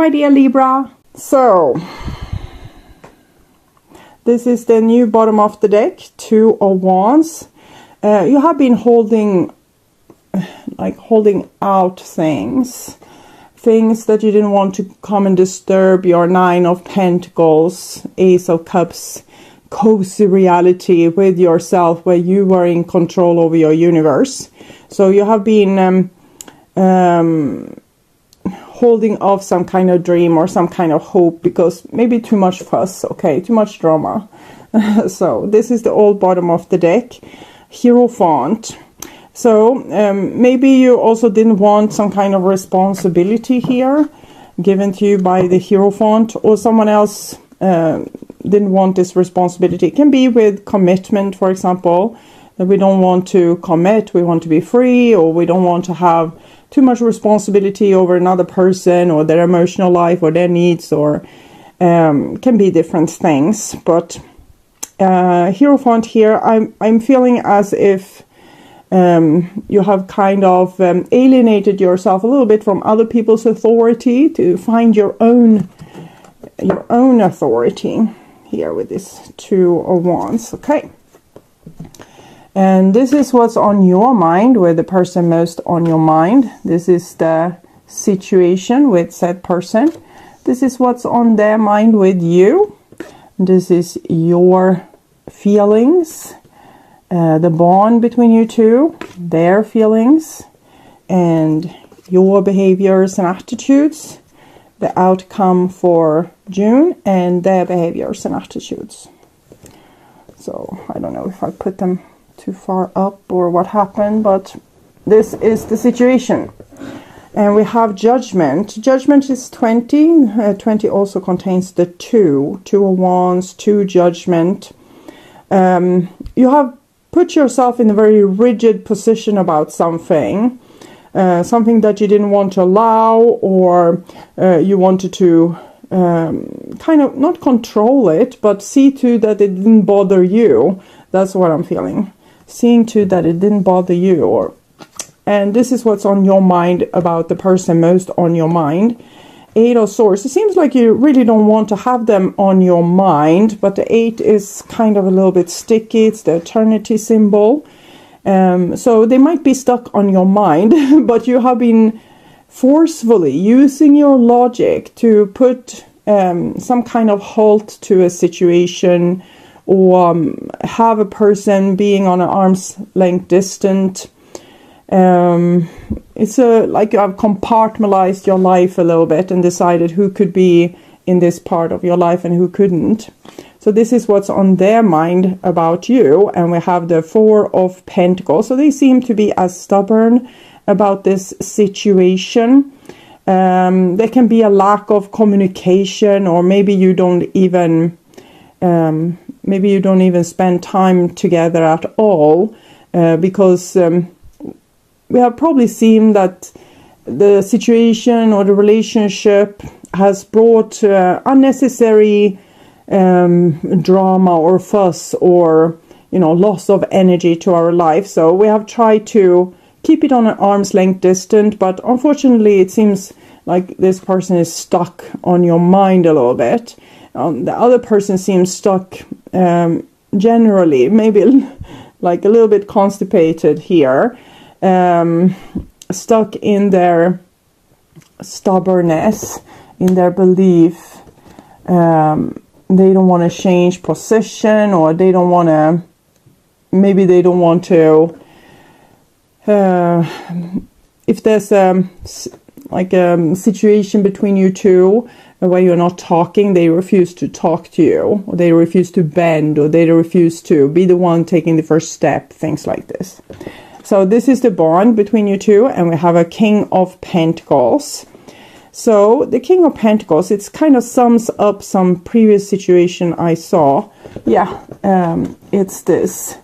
my dear Libra. So, this is the new bottom of the deck, Two of Wands. You have been holding out things that you didn't want to come and disturb your Nine of Pentacles, Ace of Cups, cozy reality with yourself where you were in control over your universe. So you have been holding off some kind of dream or some kind of hope because maybe too much fuss, okay, too much drama. So this is the old bottom of the deck, Hierophant. So maybe you also didn't want some kind of responsibility here given to you by the Hierophant, or someone else didn't want this responsibility. It can be with commitment, for example, that we don't want to commit, we want to be free, or we don't want to have too much responsibility over another person or their emotional life or their needs, or can be different things. But Hierophant here, I'm feeling as if you have kind of alienated yourself a little bit from other people's authority to find your own authority here with this Two of Wands. Okay. And this is what's on your mind, with the person most on your mind. This is the situation with said person. This is what's on their mind with you. This is your feelings, the bond between you two, their feelings, and your behaviors and attitudes, the outcome for June, and their behaviors and attitudes. So I don't know if I put them too far up or what happened, but this is the situation. And we have Judgment. Judgment is 20. 20 also contains the Two of Wands, Two, Judgment. You have put yourself in a very rigid position about something, something that you didn't want to allow, or you wanted to kind of not control it, but see to that it didn't bother you. That's what I'm feeling. Seeing to that it didn't bother you. And this is what's on your mind about the person most on your mind. Eight of Swords. It seems like you really don't want to have them on your mind, but the 8 is kind of a little bit sticky. It's the eternity symbol. So they might be stuck on your mind, but you have been forcefully using your logic to put some kind of halt to a situation, or have a person being on an arm's length distant. It's like you have compartmentalized your life a little bit and decided who could be in this part of your life and who couldn't. So this is what's on their mind about you. And we have the Four of Pentacles. So they seem to be as stubborn about this situation. There can be a lack of communication, or maybe you don't even spend time together at all, because we have probably seen that the situation or the relationship has brought unnecessary drama or fuss, or loss of energy to our life. So we have tried to keep it on an arm's length distant, but unfortunately it seems like this person is stuck on your mind a little bit. The other person seems stuck generally, maybe like a little bit constipated here, stuck in their stubbornness, in their belief. They don't want to change position, or they don't want to, maybe they don't want to, if there's a situation between you two where you're not talking, they refuse to talk to you, or they refuse to bend, or they refuse to be the one taking the first step, things like this. So this is the bond between you two, and we have a King of Pentacles. So the King of Pentacles, it's kind of sums up some previous situation I saw. Yeah, it's this.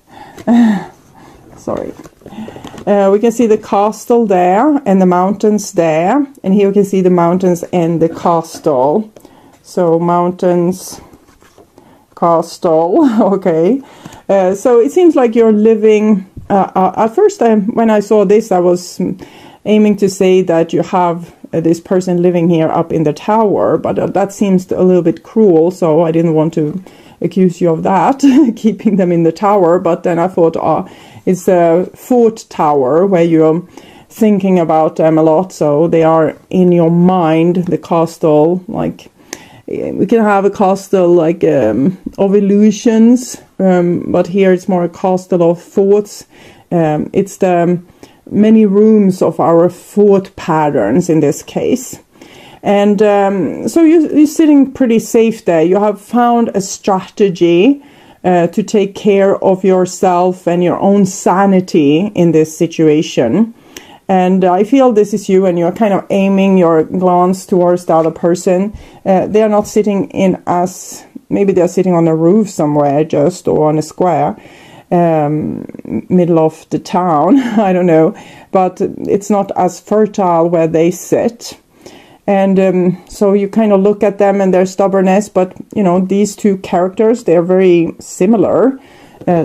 Sorry. We can see the castle there and the mountains there, and here we can see the mountains and the castle. So mountains, castle. Okay. So it seems like you're living. At first, when I saw this, I was aiming to say that you have this person living here up in the tower, but that seems a little bit cruel, so I didn't want to accuse you of that, keeping them in the tower. But then I thought, it's a fort tower where you're thinking about them a lot, so they are in your mind, the castle. Like, we can have a castle like of illusions, but here it's more a castle of thoughts. It's the many rooms of our thought patterns in this case. And so you're sitting pretty safe there. You have found a strategy to take care of yourself and your own sanity in this situation. And I feel this is you, and you're kind of aiming your glance towards the other person. They are not sitting in us. Maybe they're sitting on a roof somewhere, just, or on a square, middle of the town. I don't know. But it's not as fertile where they sit. And so you kind of look at them and their stubbornness. But, you know, these two characters, they're very similar.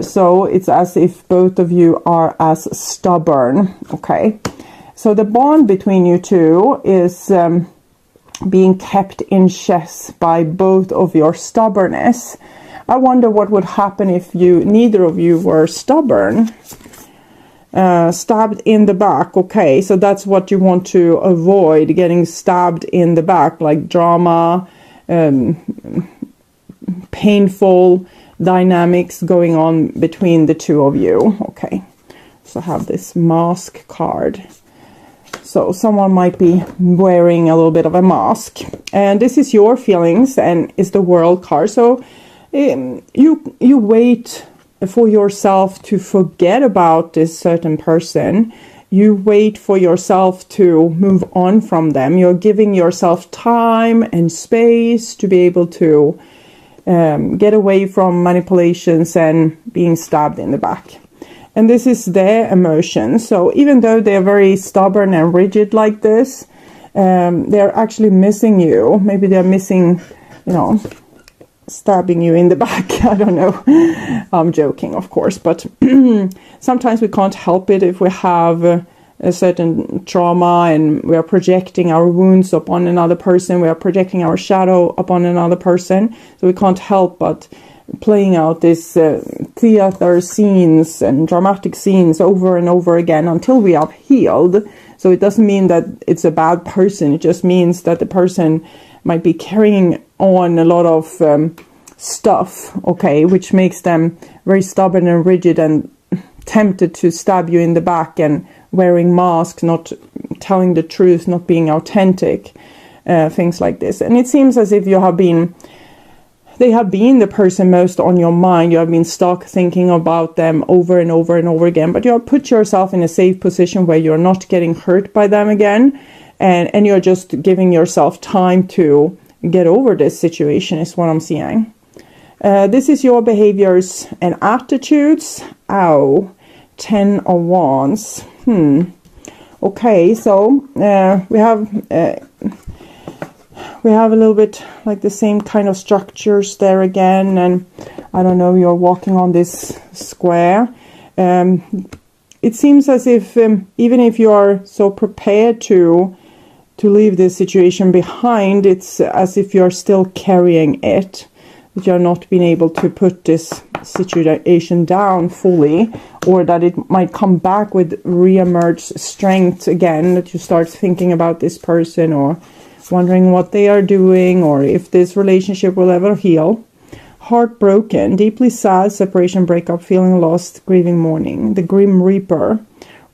So it's as if both of you are as stubborn. Okay. So the bond between you two is being kept in chess by both of your stubbornness. I wonder what would happen if neither of you were stubborn. Stabbed in the back. Okay, so that's what you want to avoid, getting stabbed in the back, like drama, painful dynamics going on between the two of you. Okay, so I have this mask card. So someone might be wearing a little bit of a mask, and this is your feelings, and it's the World card. So you wait for yourself to forget about this certain person. You wait for yourself to move on from them. You're giving yourself time and space to be able to get away from manipulations and being stabbed in the back. And this is their emotion. So even though they're very stubborn and rigid like this, they're actually missing you. Maybe they're missing, you know, stabbing you in the back. I don't know. I'm joking, of course. But sometimes we can't help it if we have a certain trauma and we are projecting our wounds upon another person. We are projecting our shadow upon another person. So we can't help but playing out these theater scenes and dramatic scenes over and over again until we are healed. So it doesn't mean that it's a bad person. It just means that the person might be carrying on a lot of stuff, okay, which makes them very stubborn and rigid and tempted to stab you in the back and wearing masks, not telling the truth, not being authentic, things like this. And it seems as if they have been the person most on your mind. You have been stuck thinking about them over and over and over again, but you have put yourself in a safe position where you're not getting hurt by them again, and you're just giving yourself time to get over this situation is what I'm seeing. This is your behaviors and attitudes. Ow. 10 of Wands. Okay, so we have a little bit like the same kind of structures there again, and I don't know, you're walking on this square. It seems as if even if you are so prepared to leave this situation behind, it's as if you're still carrying it, that you're not being able to put this situation down fully, or that it might come back with re-emerged strength again, that you start thinking about this person or wondering what they are doing or if this relationship will ever heal. Heartbroken, deeply sad, separation, breakup, feeling lost, grieving, mourning. The Grim Reaper.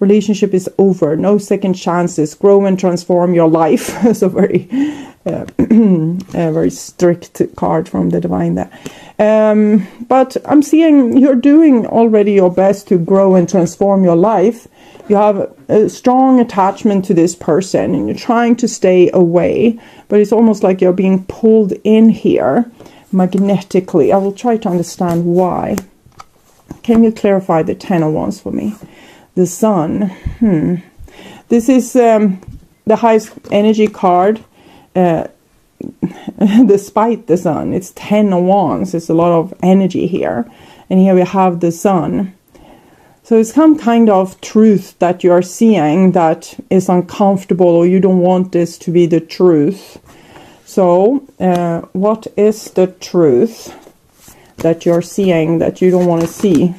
Relationship is over. No second chances. Grow and transform your life. So very, very strict card from the Divine there. But I'm seeing you're doing already your best to grow and transform your life. You have a strong attachment to this person and you're trying to stay away, but it's almost like you're being pulled in here magnetically. I will try to understand why. Can you clarify the 10 of Wands for me? The Sun. This is the highest energy card despite the Sun. It's 10 of Wands. It's a lot of energy here. And here we have the Sun. So it's some kind of truth that you are seeing that is uncomfortable, or you don't want this to be the truth. So what is the truth that you're seeing that you don't want to see?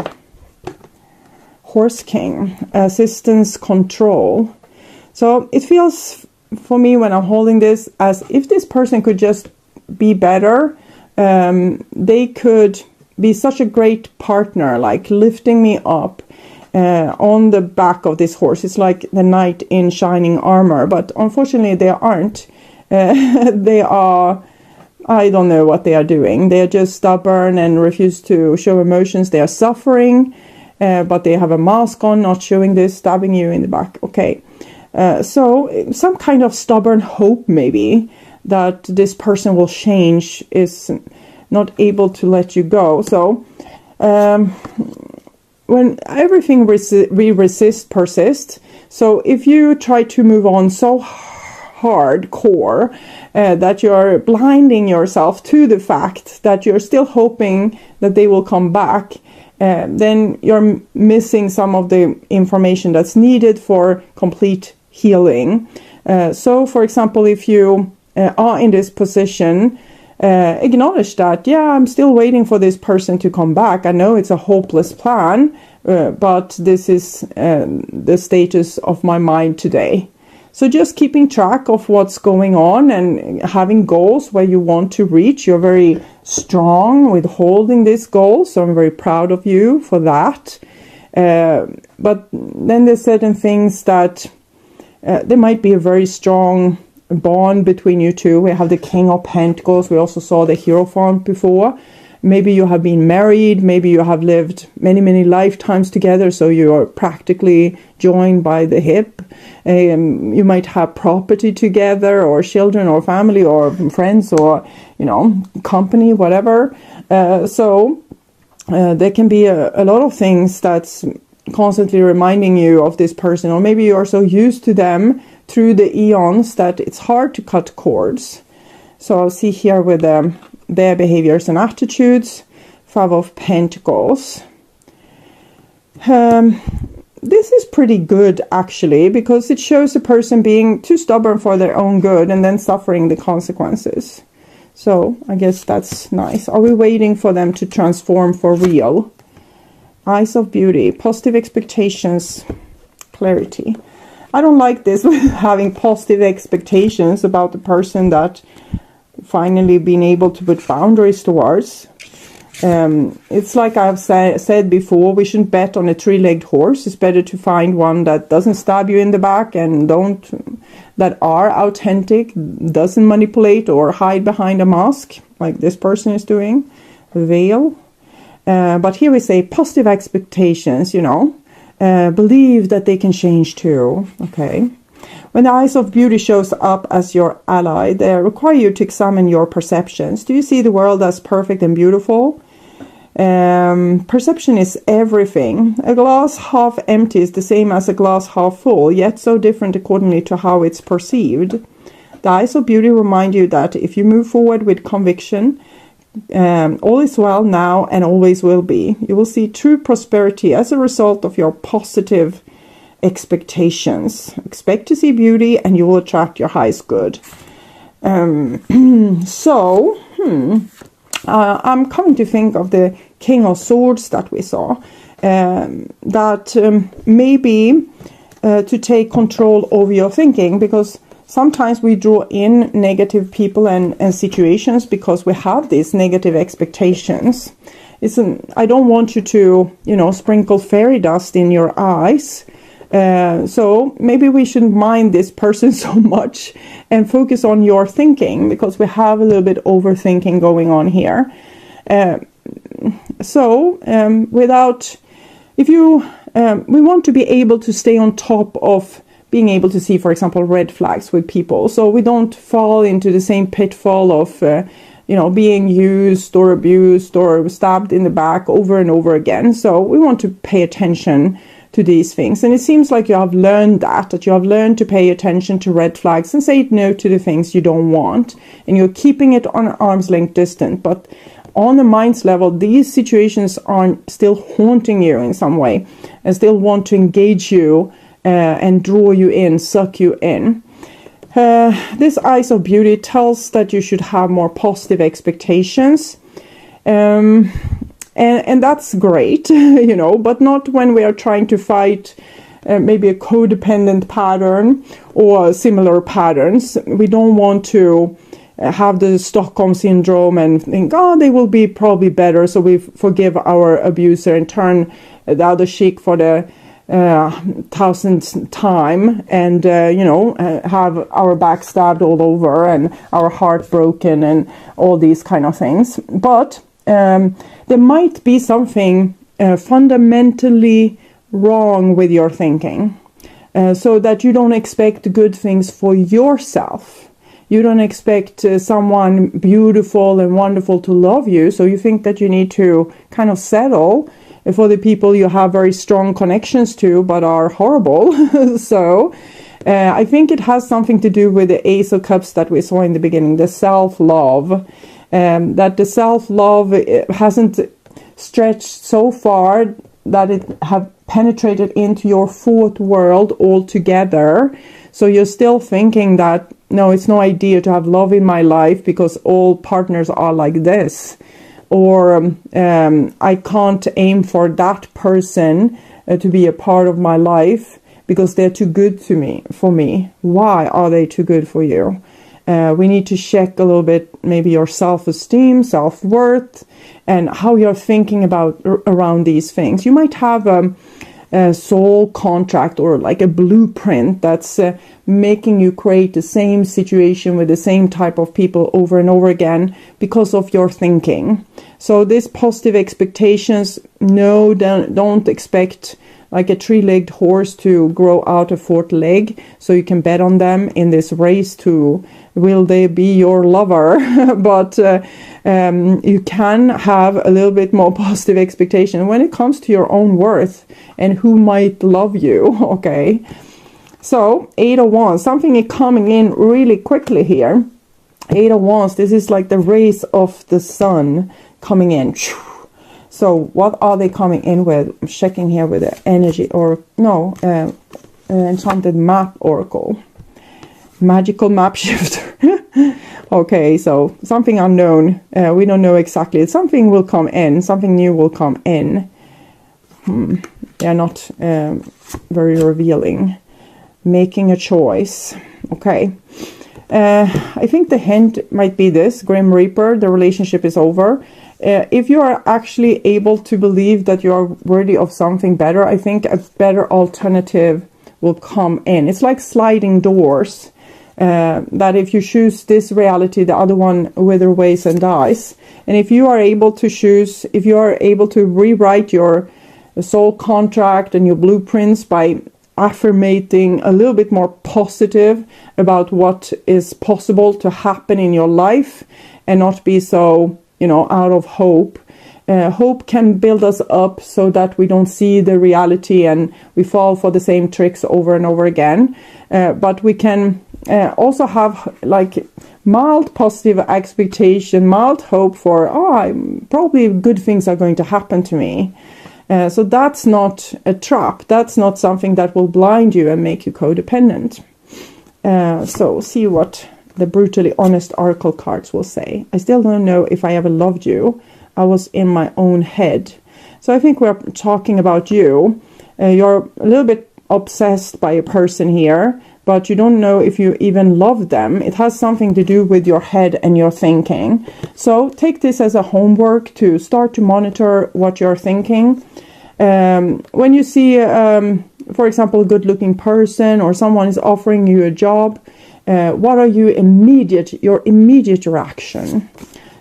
Horse King, assistance, control. So it feels for me when I'm holding this as if this person could just be better. They could be such a great partner, like lifting me up on the back of this horse. It's like the knight in shining armor, but unfortunately they aren't. They are, I don't know what they are doing. They are just stubborn and refuse to show emotions. They are suffering, but they have a mask on, not showing this, stabbing you in the back. Okay. So some kind of stubborn hope maybe that this person will change is not able to let you go. So when everything we resist persists, so if you try to move on so hardcore that you're blinding yourself to the fact that you're still hoping that they will come back, then you're missing some of the information that's needed for complete healing. So for example, if you are in this position, acknowledge that, yeah, I'm still waiting for this person to come back. I know it's a hopeless plan, but this is the status of my mind today. So just keeping track of what's going on and having goals where you want to reach. You're very strong with holding this goal, so I'm very proud of you for that. But then there's certain things that there might be a very strong bond between you two. We have the King of Pentacles. We also saw the Hierophant before. Maybe you have been married. Maybe you have lived many lifetimes together, so you are practically joined by the hip. You might have property together, or children, or family, or friends, or company, whatever. So there can be a lot of things that's constantly reminding you of this person, or maybe you are so used to them through the eons that it's hard to cut cords. So I'll see here with their behaviors and attitudes. Five of Pentacles. This is pretty good actually, because it shows a person being too stubborn for their own good and then suffering the consequences. So I guess that's nice. Are we waiting for them to transform for real? Eyes of Beauty, positive expectations, clarity. I don't like this with having positive expectations about the person that finally been able to put boundaries towards. It's like I've said before, we shouldn't bet on a three-legged horse. It's better to find one that doesn't stab you in the back and that are authentic, doesn't manipulate or hide behind a mask like this person is doing. Veil. But here we say positive expectations, believe that they can change too. Okay. When the Eyes of Beauty shows up as your ally, they require you to examine your perceptions. Do you see the world as perfect and beautiful? Perception is everything. A glass half empty is the same as a glass half full, yet so different accordingly to how it's perceived. The Eyes of Beauty remind you that if you move forward with conviction, all is well now and always will be. You will see true prosperity as a result of your positive expectations. Expect to see beauty and you will attract your highest good. I'm coming to think of the King of Swords that we saw, that maybe to take control over your thinking, because sometimes we draw in negative people and situations because we have these negative expectations. I don't want you to, sprinkle fairy dust in your eyes. So maybe we shouldn't mind this person so much and focus on your thinking, because we have a little bit overthinking going on here. We want to be able to stay on top of being able to see, for example, red flags with people, so we don't fall into the same pitfall of being used or abused or stabbed in the back over and over again. So we want to pay attention to these things, and it seems like you have learned that you have learned to pay attention to red flags and say no to the things you don't want, and you're keeping it on arm's length distance. But on the mind's level, these situations are still haunting you in some way and still want to engage you and draw you in, suck you in. This Eyes of Beauty tells that you should have more positive expectations. And that's great, you know, but not when we are trying to fight maybe a codependent pattern or similar patterns. We don't want to have the Stockholm syndrome and think, oh, they will be probably better, so we forgive our abuser and turn the other cheek for the 1000th time, and you know, have our back stabbed all over and our heart broken and all these kind of things. But there might be something fundamentally wrong with your thinking, so that you don't expect good things for yourself. You don't expect someone beautiful and wonderful to love you, so you think that you need to kind of settle for the people you have very strong connections to but are horrible. So I think it has something to do with the Ace of Cups that we saw in the beginning, the self-love. That the self-love hasn't stretched so far that it have penetrated into your fourth world altogether. So you're still thinking that, no, it's no idea to have love in my life because all partners are like this. Or I can't aim for that person to be a part of my life because they're too good to me, for me. Why are they too good for you? We need to check a little bit maybe your self-esteem, self-worth, and how you're thinking about around these things. You might have a soul contract or like a blueprint that's making you create the same situation with the same type of people over and over again because of your thinking. So these positive expectations, no, don't expect like a three-legged horse to grow out a fourth leg so you can bet on them in this race to will they be your lover. But you can have a little bit more positive expectation when it comes to your own worth and who might love you. Okay, so 8 of Wands, something is coming in really quickly here. 8 of Wands, this is like the rays of the sun coming in. So what are they coming in with? I'm checking here with the energy, or no, enchanted map oracle, magical map shifter. Okay, so something unknown. We don't know exactly. Something will come in. Something new will come in. They're not very revealing. Making a choice. Okay. I think the hint might be this. Grim Reaper, the relationship is over. If you are actually able to believe that you are worthy of something better, I think a better alternative will come in. It's like sliding doors. That if you choose this reality, the other one wither away and dies. And if you are able to choose, if you are able to rewrite your soul contract and your blueprints by affirmating a little bit more positive about what is possible to happen in your life and not be so, you know, out of hope. Hope can build us up so that we don't see the reality and we fall for the same tricks over and over again. But we can also have like mild positive expectation, mild hope for, probably good things are going to happen to me. So that's not a trap. That's not something that will blind you and make you codependent. So see what the brutally honest oracle cards will say. I still don't know if I ever loved you. I was in my own head. So I think we're talking about you. You're a little bit obsessed by a person here, but you don't know if you even love them. It has something to do with your head and your thinking. So take this as a homework to start to monitor what you're thinking. When you see, for example, a good-looking person or someone is offering you a job, what are your immediate reaction?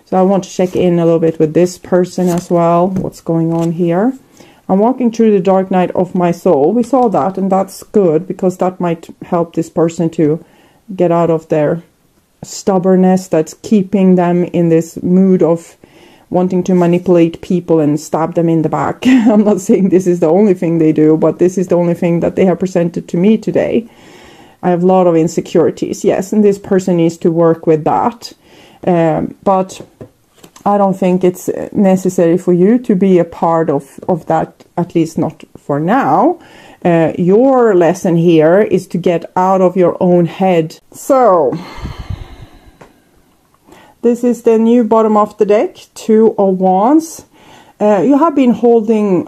So I want to check in a little bit with this person as well. What's going on here? I'm walking through the dark night of my soul. We saw that, and that's good because that might help this person to get out of their stubbornness that's keeping them in this mood of wanting to manipulate people and stab them in the back. I'm not saying this is the only thing they do, but this is the only thing that they have presented to me today. I have a lot of insecurities, yes, and this person needs to work with that. But I don't think it's necessary for you to be a part of that, at least not for now. Your lesson here is to get out of your own head. So, this is the new bottom of the deck, 2 of Wands. You have been holding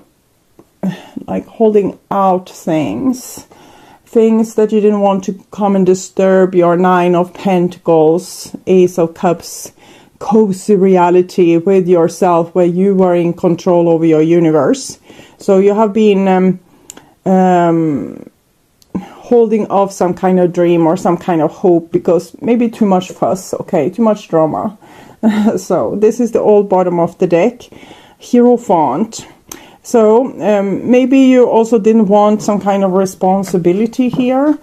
out things that you didn't want to come and disturb your 9 of Pentacles, Ace of Cups, cozy reality with yourself where you were in control over your universe. So you have been holding off some kind of dream or some kind of hope because maybe too much fuss, okay, too much drama. So this is the old bottom of the deck, Hierophant. So maybe you also didn't want some kind of responsibility here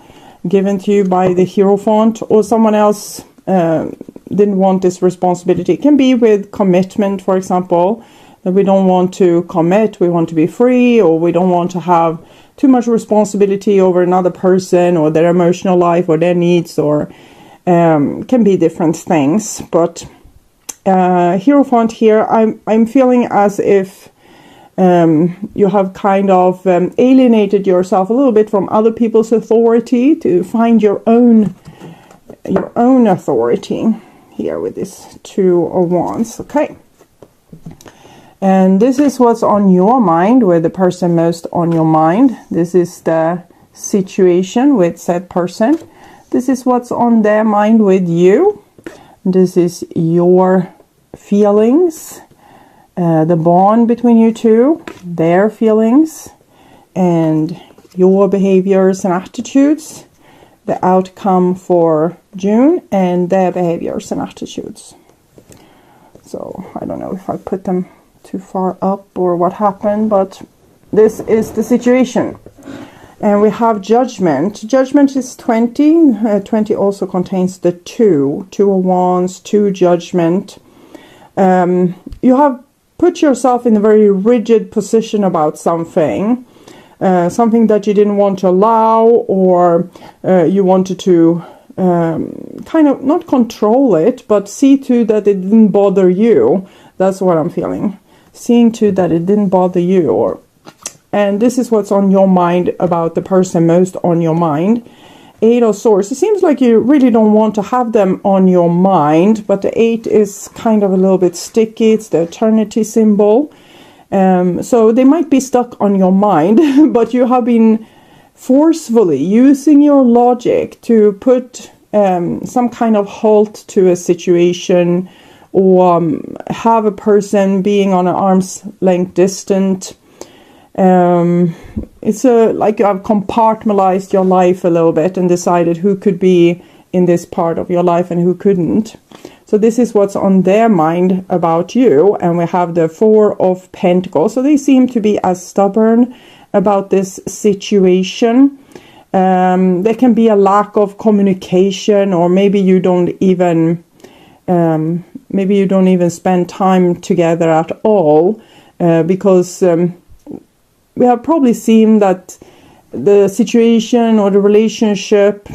given to you by the Hierophant, or someone else didn't want this responsibility. It can be with commitment, for example, that we don't want to commit, we want to be free, or we don't want to have too much responsibility over another person or their emotional life or their needs, or can be different things. But Hierophant here, I'm feeling as if you have kind of alienated yourself a little bit from other people's authority to find your own authority here with this 2 of Wands. Okay, and this is what's on your mind, with the person most on your mind. This is the situation with said person. This is what's on their mind with you. This is your feelings, the bond between you two, their feelings, and your behaviors and attitudes, the outcome for June, and their behaviors and attitudes. So I don't know if I put them too far up or what happened, but this is the situation. And we have Judgment. Judgment is 20. 20 also contains the 2 of Wands, 2 Judgment. You have put yourself in a very rigid position about something. Something that you didn't want to allow, or you wanted to kind of not control it, but see to that it didn't bother you. That's what I'm feeling. Seeing to that it didn't bother you. And this is what's on your mind about the person most on your mind. 8 of Swords. It seems like you really don't want to have them on your mind, but the 8 is kind of a little bit sticky. It's the eternity symbol. So they might be stuck on your mind, but you have been forcefully using your logic to put some kind of halt to a situation, or have a person being on an arm's length distant. It's like you have compartmentalized your life a little bit and decided who could be in this part of your life and who couldn't. So this is what's on their mind about you. And we have the 4 of Pentacles. So they seem to be as stubborn about this situation. There can be a lack of communication, or maybe you don't even spend time together at all, because we have probably seen that the situation or the relationship